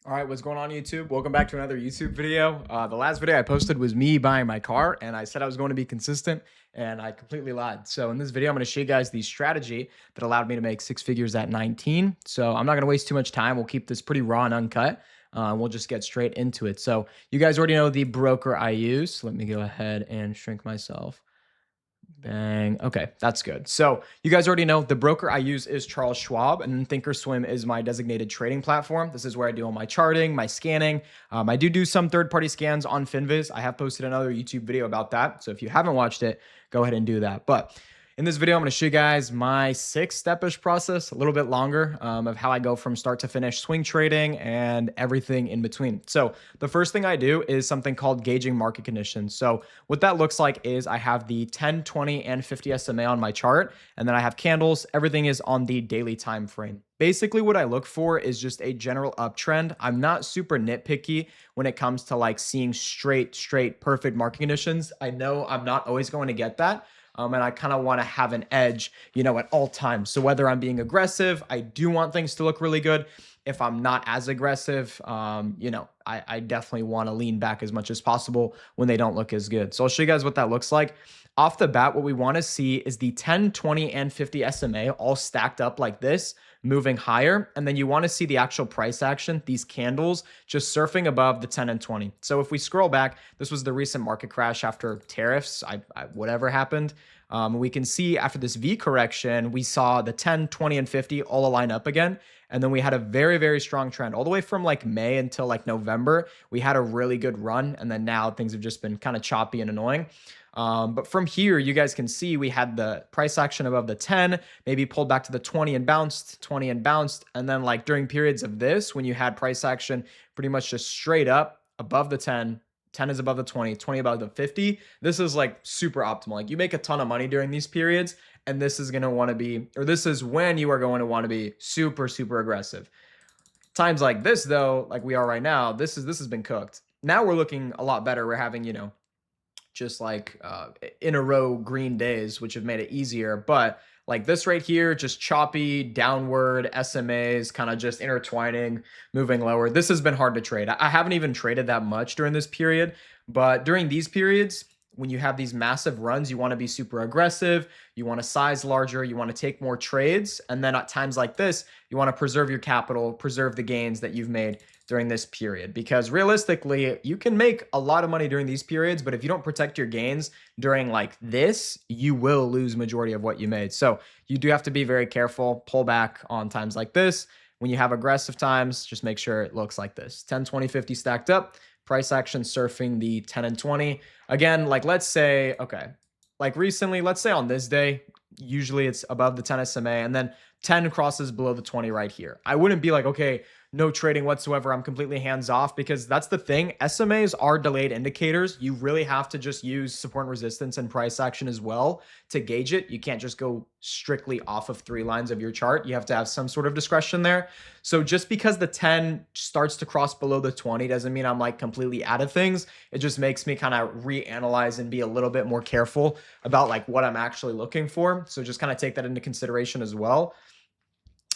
All right, what's going on YouTube? Welcome back to another YouTube video. The last video I posted was me buying my car, and I said I was going to be consistent, and I completely lied. So in this video, I'm going to show you guys the strategy that allowed me to make six figures at 19. So I'm not going to waste too much time. We'll keep this pretty raw and uncut. We'll just get straight into it. So you guys already know the broker I use. Let me go ahead and shrink myself. Bang. Okay, that's good. So you guys already know the broker I use is Charles Schwab, and then Thinkorswim is my designated trading platform. This is where I do all my charting, my scanning. I do some third-party scans on Finviz. I have posted another YouTube video about that. So if you haven't watched it, go ahead and do that. But in this video, I'm going to show you guys my six-step-ish process, a little bit longer, of how I go from start to finish swing trading and everything in between. So the first thing I do is something called gauging market conditions. So what that looks like is I have the 10, 20, and 50 SMA on my chart, and then I have candles. Everything is on the daily time frame. Basically, what I look for is just a general uptrend. I'm not super nitpicky when it comes to like seeing straight, perfect market conditions. I know I'm not always going to get that. And I kind of want to have an edge, at all times. So whether I'm being aggressive, I do want things to look really good. If I'm not as aggressive, I definitely want to lean back as much as possible when they don't look as good. So I'll show you guys what that looks like. Off the bat, what we want to see is the 10, 20, and 50 SMA all stacked up like this, moving higher. And then you want to see the actual price action, these candles just surfing above the 10 and 20. So if we scroll back, this was the recent market crash after tariffs, whatever happened. We can see after this V correction, we saw the 10, 20, and 50 all align up again. And then we had a very, very strong trend all the way from like May until like November. We had a really good run. And then now things have just been kind of choppy and annoying. But from here, you guys can see we had the price action above the 10, maybe pulled back to the 20 and bounced, 20 and bounced. And then like during periods of this, when you had price action pretty much just straight up above the 10, 10 is above the 20, 20 above the 50. This is like super optimal. Like you make a ton of money during these periods, and this is going to want to be, or this is when you are going to want to be super, super aggressive. Times like this though, like we are right now, this has been cooked. Now we're looking a lot better. We're having, just like in a row green days, which have made it easier. But like this right here, just choppy downward SMAs, kind of just intertwining, moving lower. This has been hard to trade. I haven't even traded that much during this period, but during these periods, when you have these massive runs, you want to be super aggressive. You want to size larger. You want to take more trades. And then at times like this, you want to preserve your capital, preserve the gains that you've made during this period, because realistically, you can make a lot of money during these periods, but if you don't protect your gains during like this, you will lose majority of what you made. So you do have to be very careful, pull back on times like this. When you have aggressive times, just make sure it looks like this. 10, 20, 50 stacked up, price action surfing the 10 and 20. Again, like let's say, okay, like recently, let's say on this day, usually it's above the 10 SMA, and then 10 crosses below the 20 right here. I wouldn't be like, okay, no trading whatsoever, I'm completely hands off, because that's the thing. SMAs are delayed indicators. You really have to just use support and resistance and price action as well to gauge it. You can't just go strictly off of 3 lines of your chart. You have to have some sort of discretion there. So just because the 10 starts to cross below the 20 doesn't mean I'm like completely out of things. It just makes me kind of reanalyze and be a little bit more careful about like what I'm actually looking for. So just kind of take that into consideration as well.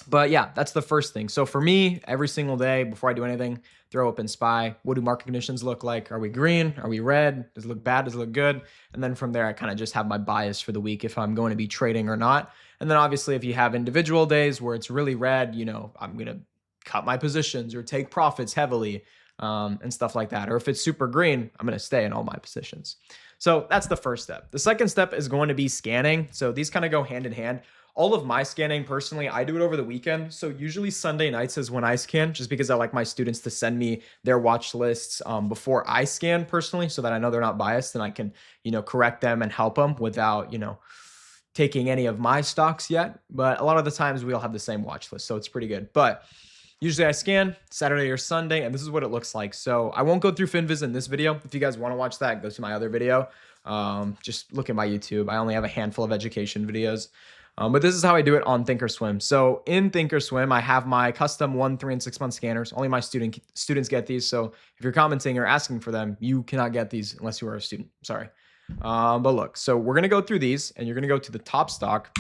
But yeah, that's the first thing. So for me, every single day before I do anything, throw open SPY. What do market conditions look like? Are we green? Are we red? Does it look bad? Does it look good? And then from there, I kind of just have my bias for the week if I'm going to be trading or not. And then obviously, if you have individual days where it's really red, I'm going to cut my positions or take profits heavily and stuff like that. Or if it's super green, I'm going to stay in all my positions. So that's the first step. The second step is going to be scanning. So these kind of go hand in hand. All of my scanning, personally, I do it over the weekend. So usually Sunday nights is when I scan, just because I like my students to send me their watch lists before I scan personally, so that I know they're not biased and I can, correct them and help them without, taking any of my stocks yet. But a lot of the times we all have the same watch list, so it's pretty good. But usually I scan Saturday or Sunday, and this is what it looks like. So I won't go through Finviz in this video. If you guys want to watch that, go to my other video. Just look at my YouTube. I only have a handful of education videos. But this is how I do it on Thinkorswim. So in Thinkorswim, I have my custom 1, 3, and 6 month scanners. Only my students get these. So if you're commenting or asking for them, you cannot get these unless you are a student. Sorry. But look, so we're going to go through these, and you're going to go to the top stock,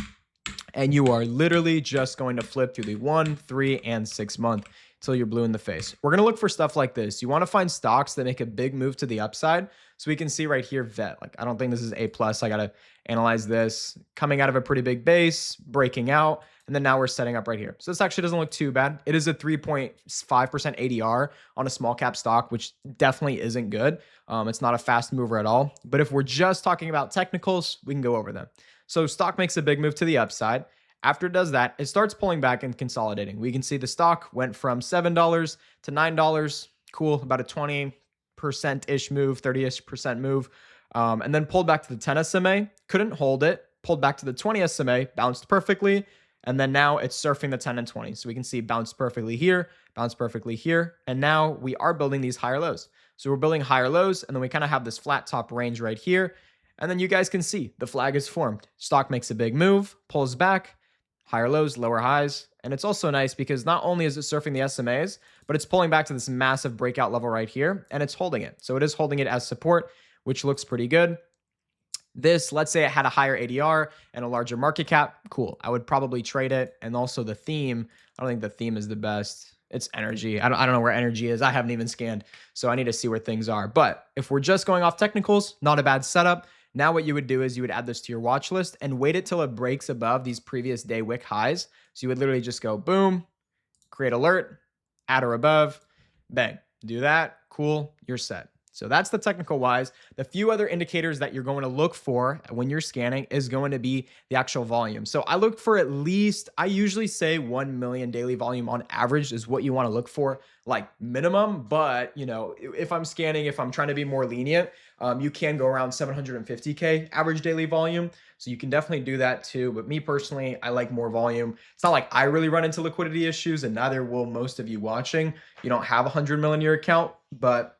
and you are literally just going to flip through the 1, 3, and 6 month. till you're blue in the face. We're going to look for stuff like this. You want to find stocks that make a big move to the upside. So we can see right here, vet. Like, I don't think this is A+. I got to analyze this. Coming out of a pretty big base, breaking out, and then now we're setting up right here. So this actually doesn't look too bad. It is a 3.5% ADR on a small cap stock, which definitely isn't good. It's not a fast mover at all. But if we're just talking about technicals, we can go over them. So stock makes a big move to the upside. After it does that, it starts pulling back and consolidating. We can see the stock went from $7 to $9. Cool, about a 20%-ish move, 30-ish% move. And then pulled back to the 10 SMA, couldn't hold it, pulled back to the 20 SMA, bounced perfectly, and then now it's surfing the 10 and 20. So we can see bounced perfectly here, and now we are building these higher lows. So we're building higher lows, and then we kind of have this flat top range right here, and then you guys can see the flag is formed. Stock makes a big move, pulls back, higher lows, lower highs. And it's also nice because not only is it surfing the SMAs, but it's pulling back to this massive breakout level right here, and it's holding it. So it is holding it as support, which looks pretty good. This, let's say it had a higher ADR and a larger market cap. Cool. I would probably trade it. And also the theme, I don't think the theme is the best. It's energy. I don't know where energy is. I haven't even scanned. So I need to see where things are. But if we're just going off technicals, not a bad setup. Now what you would do is you would add this to your watch list and wait it till it breaks above these previous day wick highs. So you would literally just go boom, create alert, at or above, bang. Do that. Cool. You're set. So that's the technical wise. The few other indicators that you're going to look for when you're scanning is going to be the actual volume. So I look for at least, I usually say 1 million daily volume on average is what you want to look for, like minimum. But, you know, if I'm scanning, if I'm trying to be more lenient, you can go around 750K average daily volume. So you can definitely do that too. But me personally, I like more volume. It's not like I really run into liquidity issues, and neither will most of you watching. You don't have 100 million in your account, but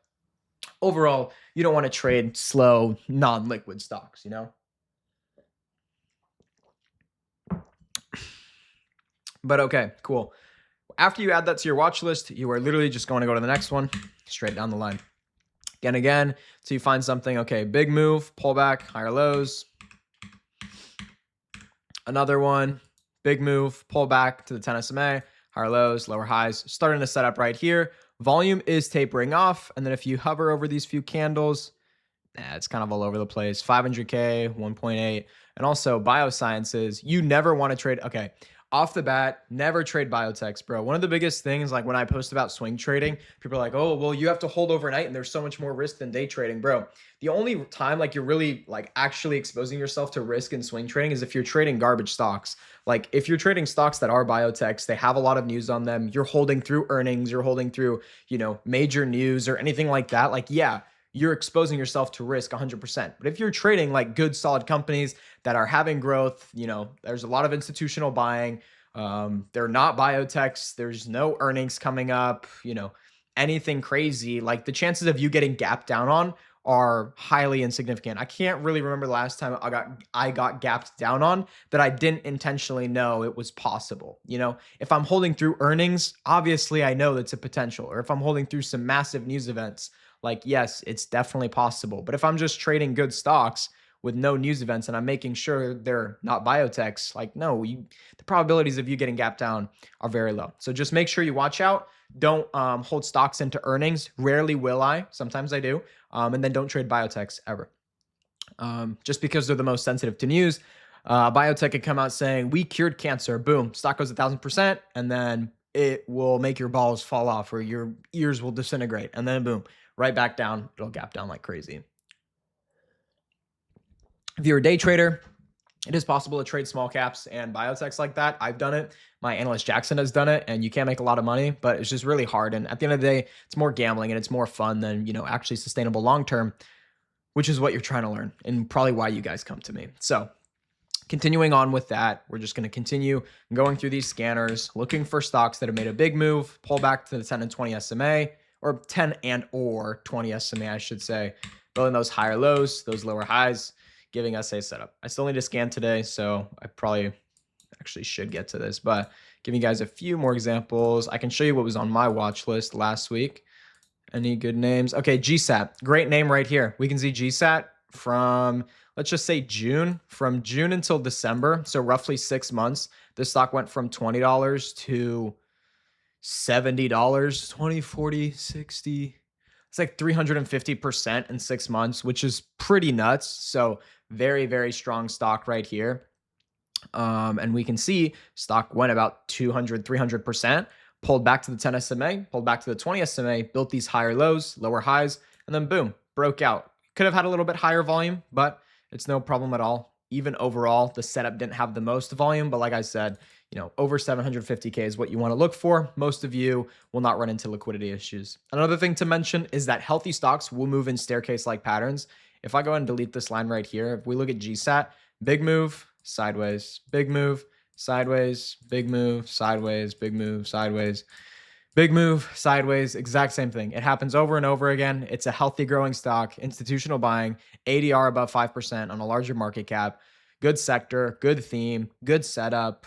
overall, you don't want to trade slow, non-liquid stocks, you know? But okay, cool. After you add that to your watch list, you are literally just going to go to the next one, straight down the line. Again, so you find something, okay, big move, pullback, higher lows. Another one, big move, pullback to the 10 SMA, higher lows, lower highs. Starting to set up right here. Volume is tapering off. And then if you hover over these few candles, it's kind of all over the place. 500K, 1.8. And also biosciences, you never want to trade. Okay, off the bat, never trade biotechs, bro. One of the biggest things, like when I post about swing trading, people are like, oh, well, you have to hold overnight and there's so much more risk than day trading, bro. The only time like you're really like actually exposing yourself to risk in swing trading is if you're trading garbage stocks. Like if you're trading stocks that are biotechs, they have a lot of news on them. You're holding through earnings, you're holding through, you know, major news or anything like that. Like, yeah, you're exposing yourself to risk 100%. But if you're trading like good, solid companies that are having growth, you know, there's a lot of institutional buying. They're not biotechs. There's no earnings coming up, you know, anything crazy. Like the chances of you getting gapped down on are highly insignificant. I can't really remember the last time I got gapped down on that I didn't intentionally know it was possible. You know, if I'm holding through earnings, obviously I know that's a potential. Or if I'm holding through some massive news events, like, yes, it's definitely possible. But if I'm just trading good stocks with no news events and I'm making sure they're not biotechs, like, no, the probabilities of you getting gapped down are very low. So just make sure you watch out. Don't hold stocks into earnings. Rarely will I. Sometimes I do. And then don't trade biotechs ever. Just because they're the most sensitive to news. Biotech could come out saying, we cured cancer. Boom. Stock goes 1,000%. And then it will make your balls fall off or your ears will disintegrate. And then boom, right back down. It'll gap down like crazy. If you're a day trader, it is possible to trade small caps and biotechs like that. I've done it. My analyst Jackson has done it, and you can make a lot of money, but it's just really hard. And at the end of the day, it's more gambling and it's more fun than, you know, actually sustainable long-term, which is what you're trying to learn and probably why you guys come to me. So continuing on with that, we're just going to continue going through these scanners, looking for stocks that have made a big move, pull back to the 10 and 20 SMA, or 10 and or 20 SMA, I should say, building those higher lows, those lower highs, giving us a setup. I still need to scan today, so I probably actually should get to this, but giving you guys a few more examples. I can show you what was on my watch list last week. Any good names? Okay, GSAT, great name right here. We can see GSAT from, let's just say June, from June until December, so roughly 6 months. This stock went from $20 to $70, 20, 40, 60. It's like 350% in 6 months, which is pretty nuts. So very, very strong stock right here. And we can see stock went about 200, 300%, pulled back to the 10 SMA, pulled back to the 20 SMA, built these higher lows, lower highs, and then boom, broke out. Could have had a little bit higher volume, but it's no problem at all. Even overall, the setup didn't have the most volume, but like I said, over 750K is what you want to look for. Most of you will not run into liquidity issues. Another thing to mention is that healthy stocks will move in staircase-like patterns. If I go ahead and delete this line right here, if we look at GSAT, big move, sideways, big move, sideways, big move, sideways, big move, sideways, big move, sideways, exact same thing. It happens over and over again. It's a healthy growing stock, institutional buying, ADR above 5% on a larger market cap, good sector, good theme, good setup.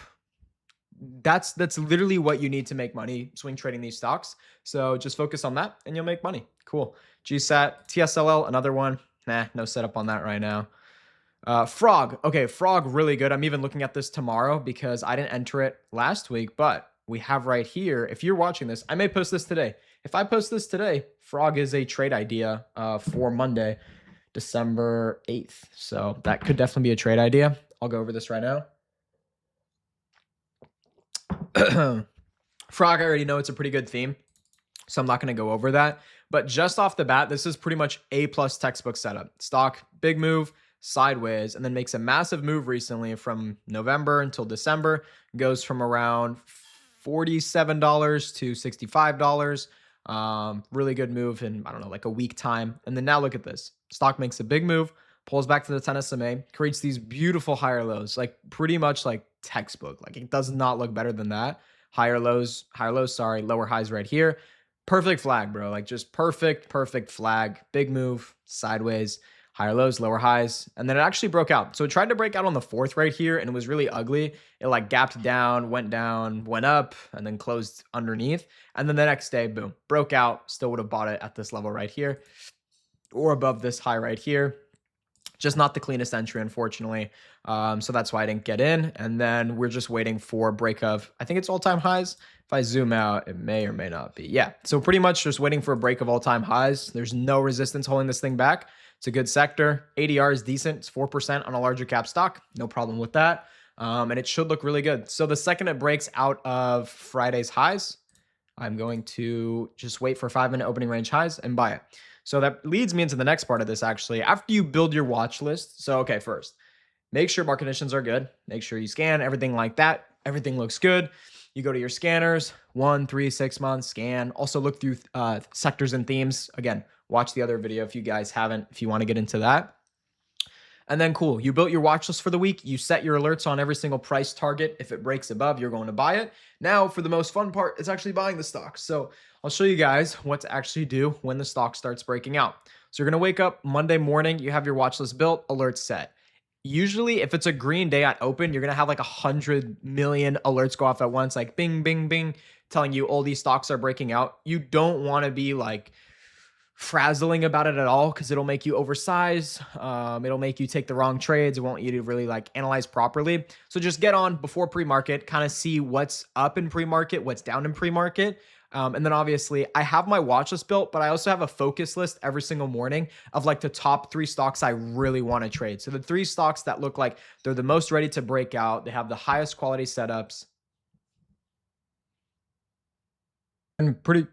That's literally what you need to make money swing trading these stocks. So just focus on that and you'll make money. Cool. GSAT, TSLL, another one. Nah, no setup on that right now. Frog. Okay, Frog, really good. I'm even looking at this tomorrow because I didn't enter it last week, but we have right here. If you're watching this, I may post this today. If I post this today, Frog is a trade idea for Monday, December 8th. So that could definitely be a trade idea. I'll go over this right now. Frog, I already know it's a pretty good theme, so I'm not going to go over that. But just off the bat, this is pretty much A+ textbook setup. Stock, big move, sideways, and then makes a massive move recently from November until December. Goes from around $47 to $65. Really good move in, I don't know, like a week time. And then now look at this. Stock makes a big move, pulls back to the 10 SMA, creates these beautiful higher lows, like pretty much like textbook. Like it does not look better than that. Higher lows, sorry, lower highs right here. Perfect flag, bro. Like just perfect flag. Big move, sideways, higher lows, lower highs. And then it actually broke out. So it tried to break out on the 4th right here and it was really ugly. It like gapped down, went up, and then closed underneath. And then the next day, boom, broke out. Still would have bought it at this level right here or above this high right here. Just not the cleanest entry, unfortunately. So that's why I didn't get in. And then we're just waiting for a break of, I think it's all-time highs. If I zoom out, it may or may not be. Yeah, so pretty much just waiting for a break of all-time highs. There's no resistance holding this thing back. It's a good sector. ADR is decent. It's 4% on a larger cap stock. No problem with that. And it should look really good. So the second it breaks out of Friday's highs, I'm going to just wait for 5-minute opening range highs and buy it. So that leads me into the next part of this, actually. After you build your watch list, so okay, first, make sure market conditions are good. Make sure you scan, everything like that. Everything looks good. You go to your scanners, 1, 3, 6 months, scan. Also look through sectors and themes. Again, watch the other video if you guys haven't, if you want to get into that. And then cool, you built your watch list for the week. You set your alerts on every single price target. If it breaks above, you're going to buy it. Now for the most fun part, it's actually buying the stock. So I'll show you guys what to actually do when the stock starts breaking out. So you're going to wake up Monday morning, you have your watch list built, alerts set. Usually if it's a green day at open, you're going to have like 100 million alerts go off at once, like bing, bing, bing, telling you all these stocks are breaking out. You don't want to be like frazzling about it at all because it'll make you oversize. It'll make you take the wrong trades. It won't you to really like analyze properly. So just get on before pre-market, kind of see what's up in pre-market, what's down in pre-market. And then obviously I have my watch list built, but I also have a focus list every single morning of like the top 3 stocks I really want to trade. So the 3 stocks that look like they're the most ready to break out. They have the highest quality setups. And pretty...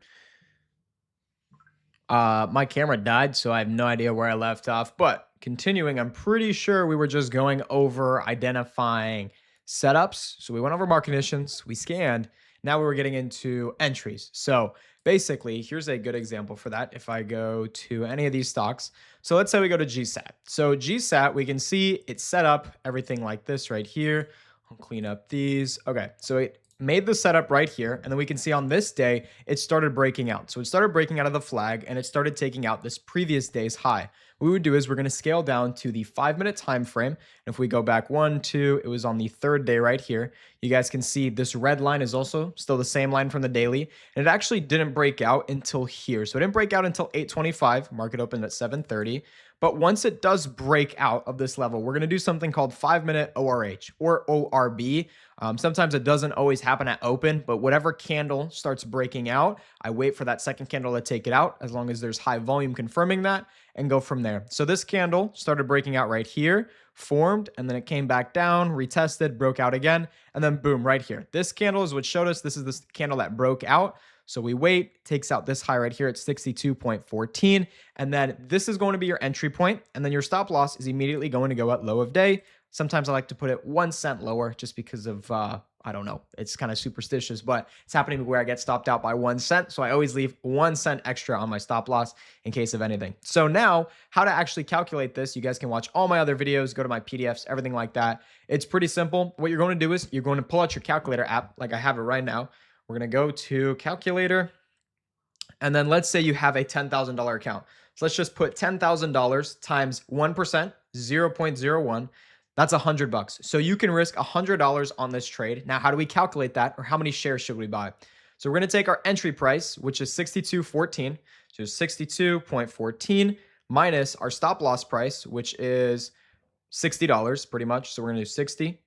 my camera died, so I have no idea where I left off, but continuing, I'm pretty sure we were just going over identifying setups. So we went over market conditions, we scanned. Now we were getting into entries. So basically, here's a good example for that. If I go to any of these stocks, so let's say we go to GSAT. So GSAT, we can see it's set up everything like this right here. I'll clean up these. Okay, so it made the setup right here, and then we can see on this day it started breaking out. So it started breaking out of the flag and it started taking out this previous day's high. What we would do is we're going to scale down to the 5-minute time frame. And if we go back 1, 2, it was on the 3rd day right here. You guys can see this red line is also still the same line from the daily, and it actually didn't break out until here. So it didn't break out until 8:25. Market opened at 7:30. But once it does break out of this level, we're going to do something called 5-minute ORH or ORB. Sometimes it doesn't always happen at open, but whatever candle starts breaking out, I wait for that second candle to take it out as long as there's high volume confirming that, and go from there. So this candle started breaking out right here, formed, and then it came back down, retested, broke out again, and then boom, right here. This candle is what showed us this is this candle that broke out. So we wait, takes out this high right here at 62.14, and then this is going to be your entry point, and then your stop loss is immediately going to go at low of day. Sometimes I like to put it 1 cent lower just because of, I don't know, it's kind of superstitious, but it's happening where I get stopped out by 1 cent. So I always leave 1 cent extra on my stop loss in case of anything. So now how to actually calculate this, you guys can watch all my other videos, go to my PDFs, everything like that. It's pretty simple. What you're going to do is you're going to pull out your calculator app like I have it right now. We're going to go to calculator. And then let's say you have a $10,000 account. So let's just put $10,000 times 1%, 0.01. That's $100. So you can risk $100 on this trade. Now, how do we calculate that, or how many shares should we buy? So we're going to take our entry price, which is 62.14, so 62.14 minus our stop loss price, which is $60 pretty much. So we're going to do 60.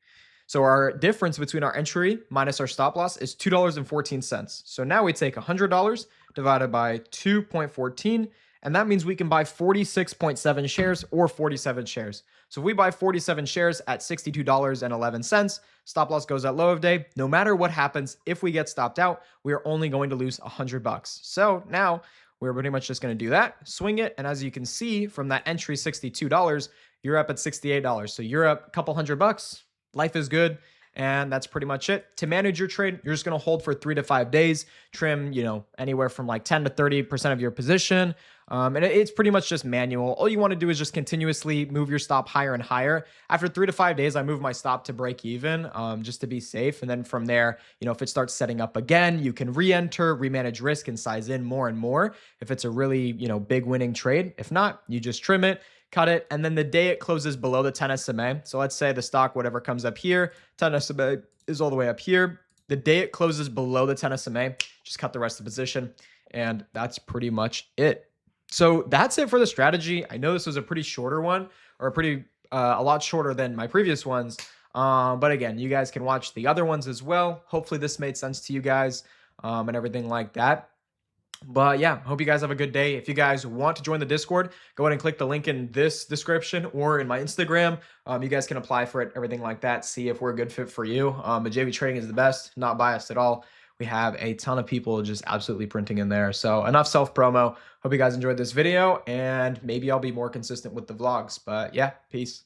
So our difference between our entry minus our stop loss is $2.14. So now we take $100 divided by 2.14, and that means we can buy 46.7 shares or 47 shares. So if we buy 47 shares at $62.11, stop loss goes at low of day. No matter what happens, if we get stopped out, we are only going to lose $100. So now we're pretty much just going to do that, swing it. And as you can see from that entry, $62, you're up at $68. So you're up a couple $100. Life is good. And that's pretty much it. To manage your trade, you're just going to hold for 3 to 5 days, trim, anywhere from like 10 to 30% of your position. And it's pretty much just manual. All you want to do is just continuously move your stop higher and higher. After 3 to 5 days, I move my stop to break even, just to be safe. And then from there, if it starts setting up again, you can re-enter, remanage risk, and size in more and more if it's a really, big winning trade. If not, you just trim it, cut it, and then the day it closes below the 10 SMA. So let's say the stock, whatever comes up here, 10 SMA is all the way up here. The day it closes below the 10 SMA, just cut the rest of the position. And that's pretty much it. So that's it for the strategy. I know this was a pretty shorter one, or a lot shorter than my previous ones. But again, you guys can watch the other ones as well. Hopefully this made sense to you guys, and everything like that. But yeah, hope you guys have a good day. If you guys want to join the Discord, go ahead and click the link in this description or in my Instagram. You guys can apply for it, everything like that. See if we're a good fit for you. But JV Trading is the best, not biased at all. We have a ton of people just absolutely printing in there. So enough self-promo. Hope you guys enjoyed this video, and maybe I'll be more consistent with the vlogs. But yeah, peace.